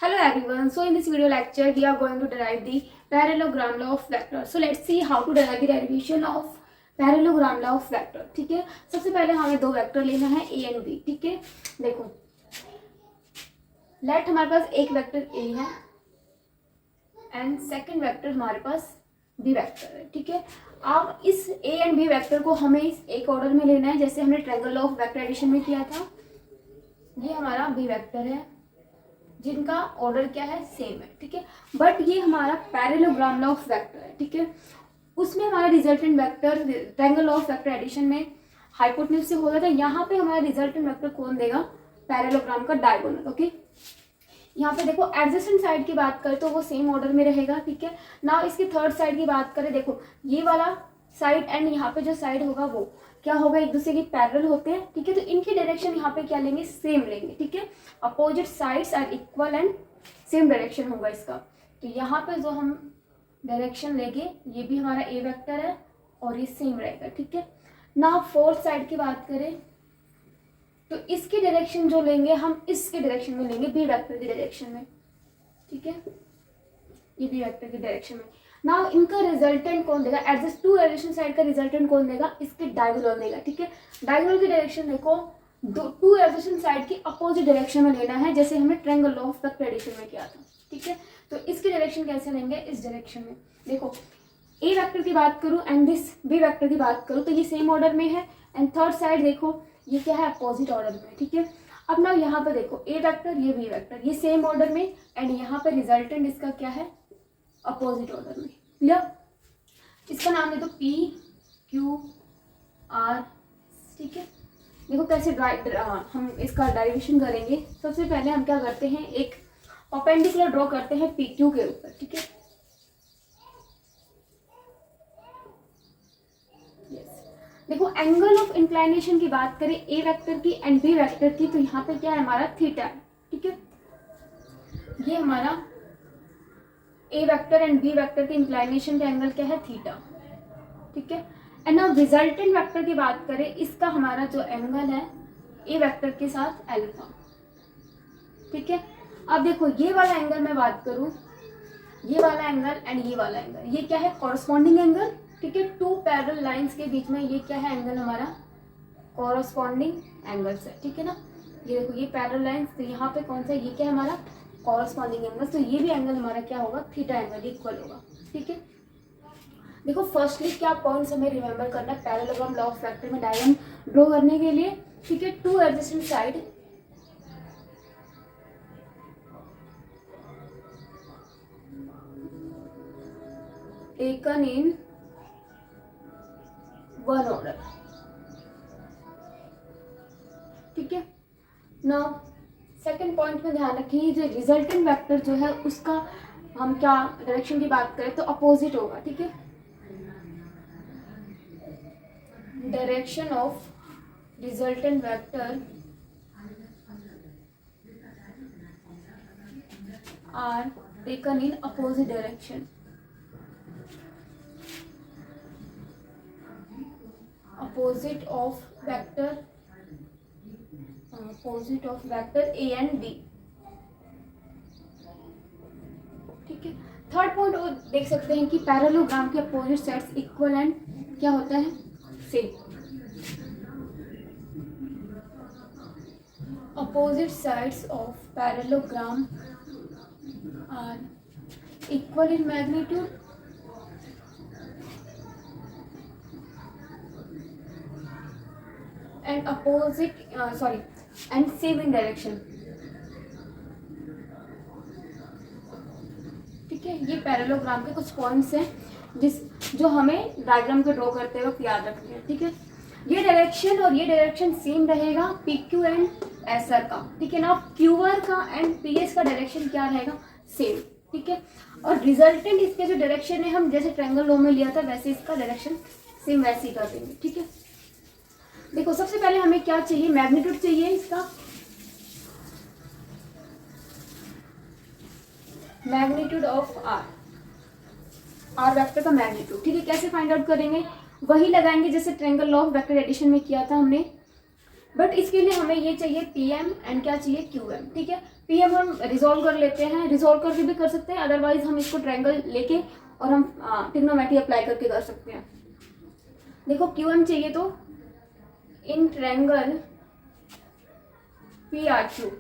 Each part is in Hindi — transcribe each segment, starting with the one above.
Hello everyone. So in this video lecture we are going to derive the parallelogram law of vector. So let's see how to derive the derivation of parallelogram law of vector. ठीक है, सबसे पहले हमें दो वेक्टर लेना है a एंड b. ठीक है, देखो लेट हमारे पास एक वेक्टर a है एंड सेकंड वेक्टर हमारे पास b वेक्टर है. ठीक है, अब इस a एंड b वेक्टर को हमें इस एक ऑर्डर में लेना है जैसे हमने triangle law of vector addition में किया था. ये हमारा b वेक्टर है जिनका ऑर्डर क्या है, सेम है. ठीक है, बट ये हमारा पैरेललोग्राम लॉ ऑफ वेक्टर है. ठीक है, उसमें हमारा resultant vector triangle law of vector addition में हाइपोटेन्यूज से होता था. यहाँ पे हमारा रिजल्टेंट वेक्टर कौन देगा, पैरेललोग्राम का डायगोनल. ओके, यहाँ पे देखो एडजेसेंट साइड की बात करें तो वो सेम ऑर्डर में रहेगा. ठीक है, ना इसकी थर्ड साइड की बात करें, देखो ये वाला साइड एंड यहाँ पे जो साइड होगा वो क्या होगा, एक दूसरे के पैरेलल होते हैं. ठीक है, तो इनकी डायरेक्शन यहाँ पे क्या लेंगे, सेम लेंगे. ठीक है, opposite sides are equal and same direction होगा इसका. तो यहाँ पे जो हम डायरेक्शन लेंगे ये भी हमारा ए वेक्टर है और ये सेम रहेगा. ठीक है, ना फोर्थ साइड की बात करें तो इसकी डायरेक्शन जो लेंगे हम इसके डायरेक्शन में लेंगे, बी वेक्टर की डायरेक्शन में. ठीक है, ये बी वेक्टर की डायरेक्शन में. ना इनका रिजल्टेंट कौन देगा, एडजस्ट टू एडिशन साइड का रिजल्टेंट कौन देगा, इसके डायगोनल देगा. ठीक है, डायगोनल की डायरेक्शन देखो टू एडिशन साइड की अपोजिट डायरेक्शन में लेना है जैसे हमने triangle law of vector addition में किया था. ठीक है, तो इसकी डायरेक्शन कैसे लेंगे, इस डायरेक्शन में. देखो ए वेक्टर की बात करूं एंड दिस बी वेक्टर की बात करूं तो ये सेम ऑर्डर में है एंड थर्ड साइड देखो ये क्या है, अपोजिट ऑर्डर में. ठीक है, अब ना यहाँ पे देखो ए वेक्टर ये बी वेक्टर ये सेम ऑर्डर में एंड यहाँ पे रिजल्टेंट इसका क्या है, अपोजिट ऑर्डर में. क्लियर, इसका नाम दे दो पी क्यू आर. ठीक है, देखो कैसे हम इसका डेरिवेशन करेंगे. सबसे पहले हम क्या करते हैं, एक परपेंडिकुलर ड्रॉ करते हैं पी क्यू के ऊपर. ठीक है, देखो एंगल ऑफ इंक्लाइनेशन की बात करें ए वेक्टर की एंड बी वेक्टर की तो यहाँ पे क्या है हमारा थीटा है. ठीक है, ये हमारा ए वेक्टर एंड बी वेक्टर के इंक्लाइनेशन का एंगल क्या है, थीटा. ठीक है, एंड नाउ रिजल्टेंट वेक्टर की बात करें इसका हमारा जो एंगल है ए वेक्टर के साथ अल्फा. ठीक है, अब देखो ये वाला एंगल मैं बात करूं, ये वाला एंगल एंड ये वाला एंगल ये क्या है, कॉरस्पॉन्डिंग एंगल. ठीक है, टू पैरेलल लाइंस के बीच में ये क्या है एंगल हमारा, कॉरस्पॉन्डिंग एंगल्स है. ठीक है ना, ये देखो ये पैरेलल लाइंस तो यहाँ पे कौन सा, ये क्या है हमारा कॉरस्पॉन्डिंग एंगल. तो ये भी एंगल हमारा क्या होगा, थीटा एंगल इक्वल होगा. ठीक है, देखो फर्स्टली क्या पॉइंट्स हमें रिमेंबर करना है पैरेललोग्राम लॉ ऑफ वेक्टर में डायग्राम ड्रॉ करने के लिए. ठीक है, two adjacent side taken in one order. ठीक है, नाउ सेकंड पॉइंट में ध्यान रखिए जो रिजल्टेंट वेक्टर जो है उसका हम क्या डायरेक्शन की बात करें तो अपोजिट होगा. ठीक है, direction of resultant vector are taken in opposite direction. Opposite of vector a and b. ठीक है, थर्ड पॉइंट देख सकते हैं कि पैरेललोग्राम के अपोजिट साइड्स इक्वल एंड क्या होता है, same. Opposite sides of parallelogram are equal in magnitude and and same in direction. ठीक है, ये पैरेललोग्राम के कुछ पॉइंट्स हैं जो हमें डायग्राम को ड्रॉ करते वक्त याद रखते हैं. ठीक है, ये डायरेक्शन और ये डायरेक्शन सेम रहेगा P Q and S R का. ठीक है ना, क्यू आर का एंड पी एस का डायरेक्शन क्या रहेगा, सेम. ठीक है, और रिजल्टेंट इसके जो डायरेक्शन है हम जैसे ट्रायंगल लॉ में लिया था वैसे इसका डायरेक्शन सेम वैसे ही कर देंगे. ठीक है, देखो सबसे पहले हमें क्या चाहिए, मैग्नीट्यूड चाहिए इसका, मैग्नीट्यूड ऑफ आर वेक्टर का मैग्नीट्यूड. ठीक है, कैसे फाइंड आउट करेंगे, वही लगाएंगे जैसे triangle law of vector addition में किया था हमने. बट इसके लिए हमें ये चाहिए पी एम एंड क्या चाहिए क्यू एम. ठीक है, पी एम हम रिजोल्व कर लेते हैं, रिजोल्व करके भी कर सकते हैं, अदरवाइज हम इसको ट्रायंगल लेके और हम ट्रिग्नोमेट्री अप्लाई करके कर सकते हैं। देखो क्यू एम चाहिए तो in triangle P R Q,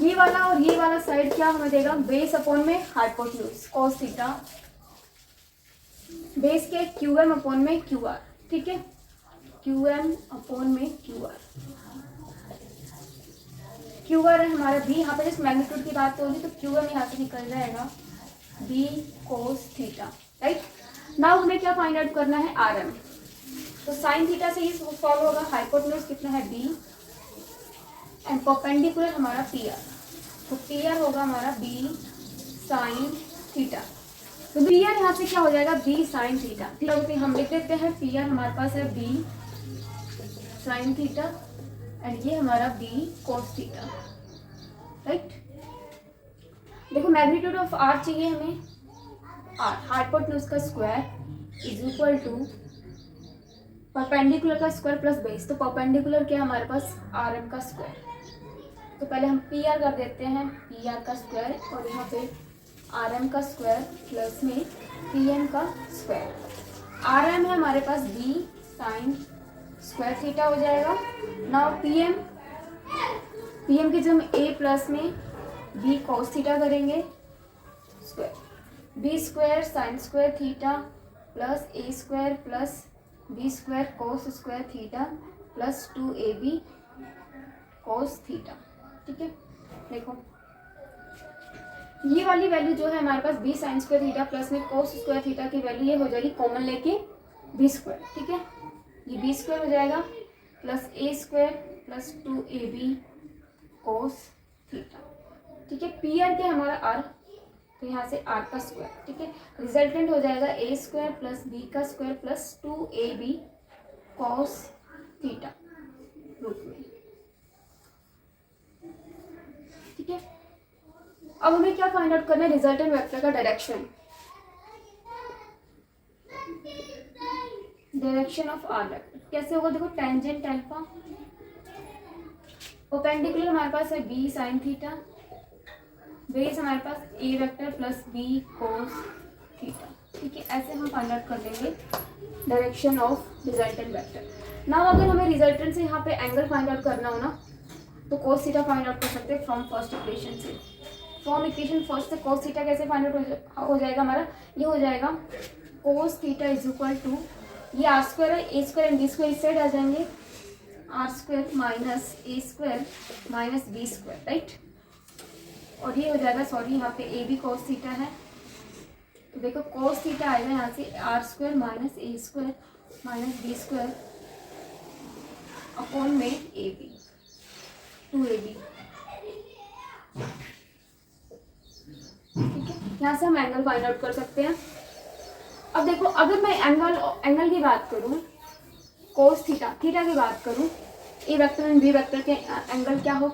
ये वाला और ये वाला साइड क्या हमें देगा, बेस अपॉन में हाइपोटेन्यूज कॉस थीटा, बेस के क्यू एम अपॉन में क्यू आर, ठीक है, क्यू एम अपॉन में क्यू आर। क्यू आर है हमारा बी, यहाँ पे जिस मैग्नीट्यूड की बात होगी तो क्यू एम यहाँ से निकल जाएगा B cos theta, right. Now हमें क्या फाइंड आउट करना है, आर एम। तो साइन थीटा से ही सॉल्व होगा, हाइपोटेन्यूज कितना है बी एंड परपेंडिकुलर हमारा पी आर, तो पी आर होगा हमारा बी साइन थीटा। तो पी आर यहाँ से क्या हो जाएगा, बी साइन थीटा, ठीक है। हम लिख देते हैं पी आर हमारे पास है बी साइन थीटा एंड ये हमारा बी कोस थीटा, राइट। देखो मैग्नीट्यूड ऑफ आर चाहिए हमें, आर हाइपोटेन्यूज का square is equal to perpendicular का स्क्वायर प्लस बेस, तो परपेंडिकुलर क्या है हमारे पास, आर एम का स्क्वायर। तो पहले हम पी आर कर देते हैं पी आर का स्क्वायर और यहाँ पे आर एम का स्क्वायर प्लस में पी एम का स्क्वायर। आर एम है हमारे पास बी साइन स्क्वायर थीटा हो जाएगा। नाउ पी एम की जब हम ए प्लस में बी कॉस थीटा करेंगे square, b square sine square theta plus a square plus B square cos square theta plus 2ab cos theta, ठीक है। देखो ये वाली वैल्यू जो है हमारे पास b sine square theta plus में कोस स्क्वायर थीटा की वैल्यू ये हो जाएगी कॉमन लेके बी स्क्वायर, ठीक है। ये बी स्क्वायर हो जाएगा plus a square plus 2ab cos theta, ठीक है। पी आर क्या हमारा आर, तो यहाँ से आर का स्क्वायर, ठीक है। रिजल्टेंट हो जाएगा ए स्क्वायर प्लस बी का square plus 2ab cos theta रूप में, ठीक है। अब हमें क्या फाइंड आउट करना है, रिजल्टेंट वेक्टर का direction, direction of R vector कैसे होगा। देखो टेंजेंट अल्फा, परपेंडिकुलर हमारे पास है बी साइन थीटा, बेस हमारे पास a vector plus b cos theta, ठीक है। ऐसे हम फाइंड आउट कर लेंगे direction of resultant vector. Now अगर हमें रिजल्टेंट से यहाँ पे एंगल फाइंड आउट करना हो ना तो कोस थीटा फाइंड आउट कर सकते हैं फ्रॉम फर्स्ट इक्वेशन से। फ्रॉम इक्वेशन फर्स्ट से कोस थीटा कैसे फाइंड आउट हो जाएगा हमारा, ये हो जाएगा cos theta is equal to, ये आर स्क्वायर है, A square and B square इस साइड आ जाएंगे, R square minus A square minus B square, right. और ये हो जाएगा, सॉरी यहाँ पे ए बी कोस थीटा है, तो देखो कोस थीटा आएगा यहाँ से R square minus A square minus B square upon में ए बी 2ab, ठीक है। यहाँ से हम एंगल फाइंड आउट कर सकते हैं। अब देखो अगर मैं एंगल की बात करूँ, कोस थीटा की बात करूँ, ए वेक्टर एंड बी वेक्टर के एंगल क्या हो,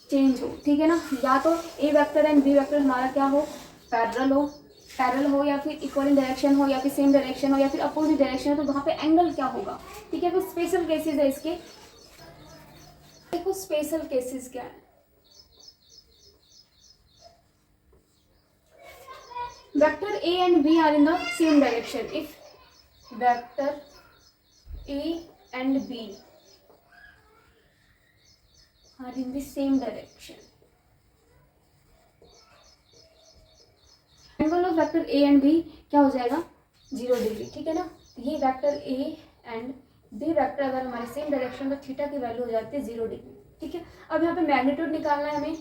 चेंज हो, ठीक है ना। या तो ए वेक्टर एंड बी वेक्टर हमारा क्या हो, पैरेलल हो या फिर इक्वल डायरेक्शन हो या फिर सेम डायरेक्शन हो या फिर अपोजिट डायरेक्शन हो, तो वहाँ पे एंगल क्या होगा, ठीक है। कुछ स्पेशल केसेस है इसके, देखो स्पेशल केसेस क्या है। Vector A and B are in the same direction, if vector A and B are in the same direction, angle of vector A and B क्या हो जाएगा 0 डिग्री, ठीक है ना। ये vector A and B vector अगर हमारे सेम डायरेक्शन तो थीटा की वैल्यू हो जाती है 0 डिग्री, ठीक है। अब यहाँ पे मैग्नीट्यूड निकालना है हमें,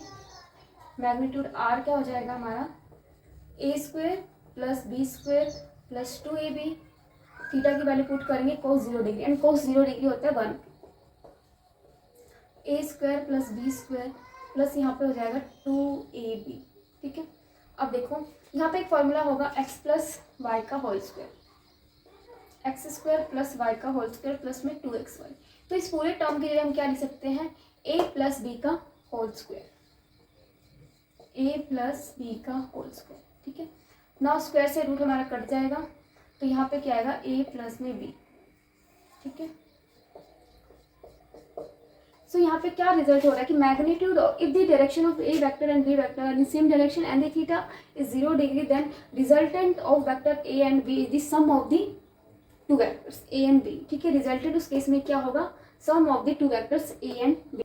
मैग्नीट्यूड आर क्या हो जाएगा हमारा ए square plus B square plus 2ab, theta की वैल्यू पुट करेंगे cos 0 degree and cos 0 degree होता है 1, a square plus B square plus यहाँ पे हो जाएगा 2ab, ठीक है। अब देखो यहाँ पे एक फॉर्मूला होगा x प्लस वाई का whole square, X square plus Y का होल स्क्वायर प्लस में 2xy, तो इस पूरे टर्म के लिए हम क्या लिख सकते हैं, a प्लस बी का whole square, a plus B का होल स्क्वायर, ठीक है। नाउ स्क्वायर से रूट हमारा कट जाएगा तो यहाँ पे क्या आएगा a प्लस में b, ठीक है। सो यहाँ पे क्या रिजल्ट हो रहा है कि magnitude if the direction of A vector and B vector are in same direction and the theta is 0 degree, then resultant of vector A and B is the sum of the two vectors A and B. ठीक है, रिजल्टेंट उस केस में क्या होगा, sum of the two vectors A and B.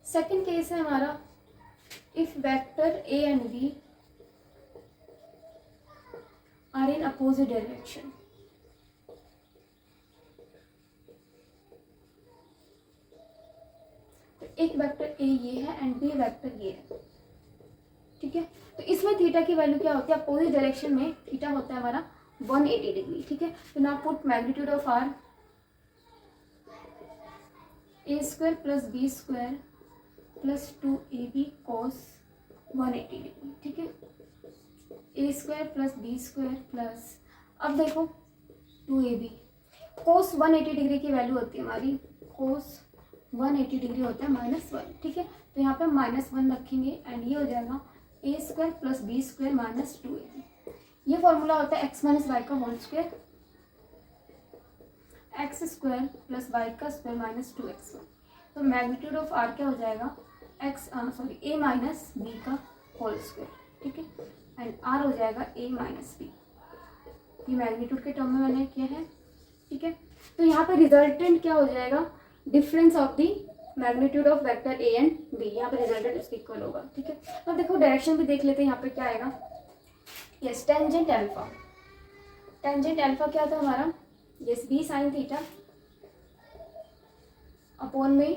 Second case है हमारा, if vector A and B are in opposite direction. तो एक वेक्टर ए ये है एंड बी वेक्टर ये है। ठीक है, तो इसमें थीटा की वैल्यू क्या होती है, अपोजिट डायरेक्शन में थीटा होता है हमारा 180 डिग्री। ठीक है, तो now put magnitude of R A square plus B square plus 2ab cos 180 degree. ठीक है, A square plus B square plus, अब देखो 2ab cos 180 डिग्री की वैल्यू होती है हमारी, cos 180 डिग्री होता है -1। ठीक है, तो यहाँ पे -1 रखेंगे एंड ये हो जाएगा A square plus B square minus 2ab। ये फॉर्मूला होता है x माइनस वाई का whole square, X square plus Y का स्क्वायर माइनस 2x। तो मैग्नीट्यूड ऑफ आर क्या हो जाएगा, ए माइनस बी का होल स्क्वायर। ठीक है, एंड आर हो जाएगा ए माइनस बी। ये मैग्नीट्यूड के टर्म में मैंने किया है। ठीक है, तो यहाँ पे रिजल्टेंट क्या हो जाएगा, difference of the magnitude of vector A and B. यहाँ पे रिजल्टेंट उसके इक्वल होगा। ठीक है, अब देखो डायरेक्शन भी देख लेते हैं, यहाँ पे क्या आएगा, yes tangent alpha. Tangent alpha क्या था हमारा, yes B sine theta upon में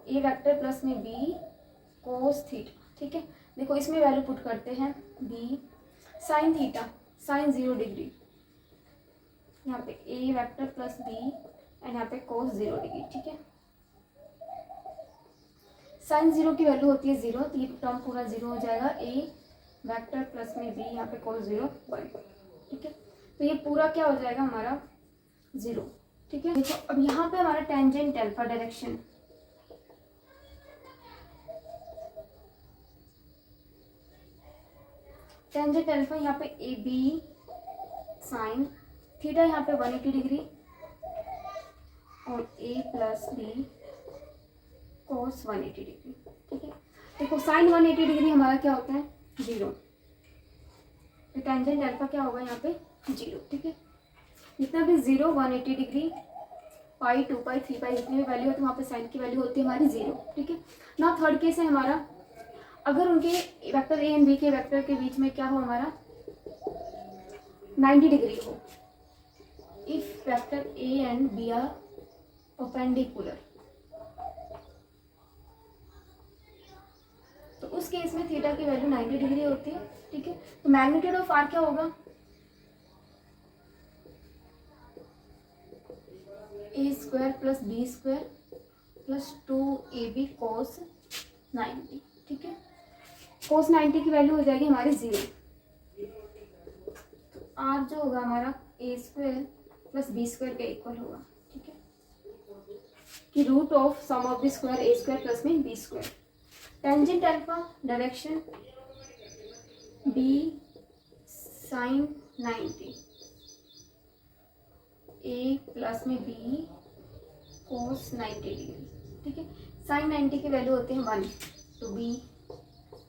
ए वेक्टर प्लस में बी कोस थीटा। ठीक है, देखो इसमें वैल्यू पुट करते हैं, B sine theta sine 0 degree, यहाँ पे A vector plus B and यहाँ पे कोस 0 डिग्री। ठीक है, साइन 0 की वैल्यू होती है 0, तो ये टर्म पूरा 0 हो जाएगा, ए वेक्टर प्लस में बी यहाँ पे कोस 0 1। ठीक है, तो ये पूरा क्या हो जाएगा हमारा 0। ठीक है, देखो अब यहाँ पे हमारा tangent alpha direction, tangent alpha यहाँ पे ए बी साइन थीटा यहाँ पे 180 डिग्री और ए प्लस बी कोस 180 डिग्री। ठीक है, देखो साइन 180 डिग्री हमारा क्या होता है 0, तो टेंजेंट अल्फा क्या होगा यहाँ पे 0। ठीक है, जितना भी 0 180 डिग्री पाई 2 पाई 3 पाई जितनी भी वैल्यू होती है वहाँ पे साइन की वैल्यू होती है हमारी 0। ठीक है, ना थर्ड केस है हमारा, अगर उनके वेक्टर ए एंड बी के वेक्टर के बीच में क्या हो हमारा 90 डिग्री हो, if vector A and B are perpendicular, तो उस केस में थीटा की वैल्यू 90 डिग्री होती है। ठीक है, तो मैग्नीट्यूड ऑफ आर क्या होगा, A square plus B square plus 2ab cos 90। ठीक है, cos 90 की वैल्यू हो जाएगी हमारी 0, तो आर जो होगा हमारा ए स्क्वायर प्लस बी स्क्वायर के इक्वल होगा। ठीक है, कि root of sum of the square A square plus में B square. Tangent alpha direction B sine 90, A plus में बी कोस 90 डिग्री। ठीक है, साइन 90 की वैल्यू होती है 1, तो बी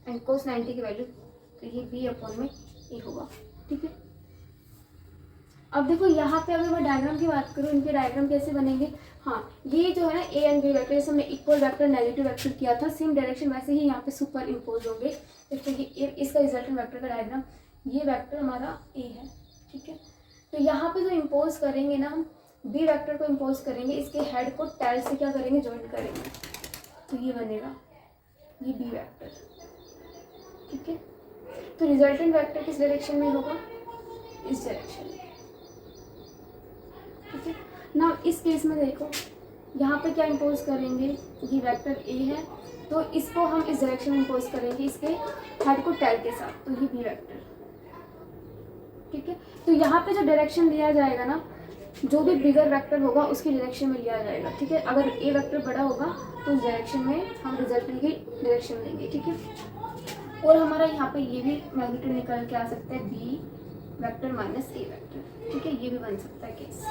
एंड कोस 90 की वैल्यू, तो ये बी अपॉन में ए होगा। ठीक है, अब देखो यहाँ पे अगर मैं डायग्राम की बात करूँ, इनके डायग्राम कैसे बनेंगे, हाँ ये जो है ना ए एंड बी वेक्टर, जैसे हमने इक्वल वेक्टर नेगेटिव वेक्टर किया था, सेम डायरेक्शन वैसे ही यहाँ पे सुपर इम्पोज होंगे। जैसे कि इसका रिजल्टेंट वेक्टर का डायग्राम, ये वेक्टर हमारा ए है। ठीक है, तो यहाँ पे जो इम्पोज करेंगे ना हम बी वेक्टर को इम्पोज करेंगे, इसके हेड को टेल से क्या करेंगे ज्वाइन करेंगे, तो ये बनेगा ये बी वेक्टर। ठीक है, तो रिजल्टेंट वेक्टर किस डायरेक्शन में होगा, इस डायरेक्शन में। ठीक है, ना इस केस में देखो यहाँ पे क्या इम्पोज करेंगे, ये वेक्टर ए है तो इसको हम इस डायरेक्शन में इम्पोज करेंगे इसके हेड को टेल के साथ, तो ये बी वेक्टर। ठीक है, तो यहाँ पे जो डायरेक्शन लिया जाएगा ना, जो भी बिगर वेक्टर होगा उसकी डायरेक्शन में लिया जाएगा। ठीक है, अगर ए वेक्टर बड़ा होगा तो उस डायरेक्शन में हम रिजल्टेंट की डायरेक्शन लेंगे। ठीक है, और हमारा यहाँ पे ये भी मैग्नीट्यूड निकल के आ सकता है बी वेक्टर माइनस ए वेक्टर, ठीक है, ये भी बन सकता है केस,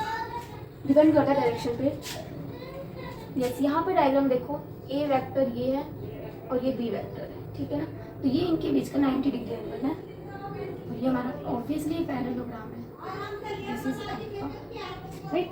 डिपेंड करता है डायरेक्शन पे। यस, यहाँ पे डायग्राम देखो, ए वेक्टर ये है और ये बी वेक्टर है, ठीक है ना, तो ये इनके बीच का 90 डिग्री एंगल है और ये हमारा ऑब्वियसली पैरेललोग्राम है, दिस इज अल्फा, राइट।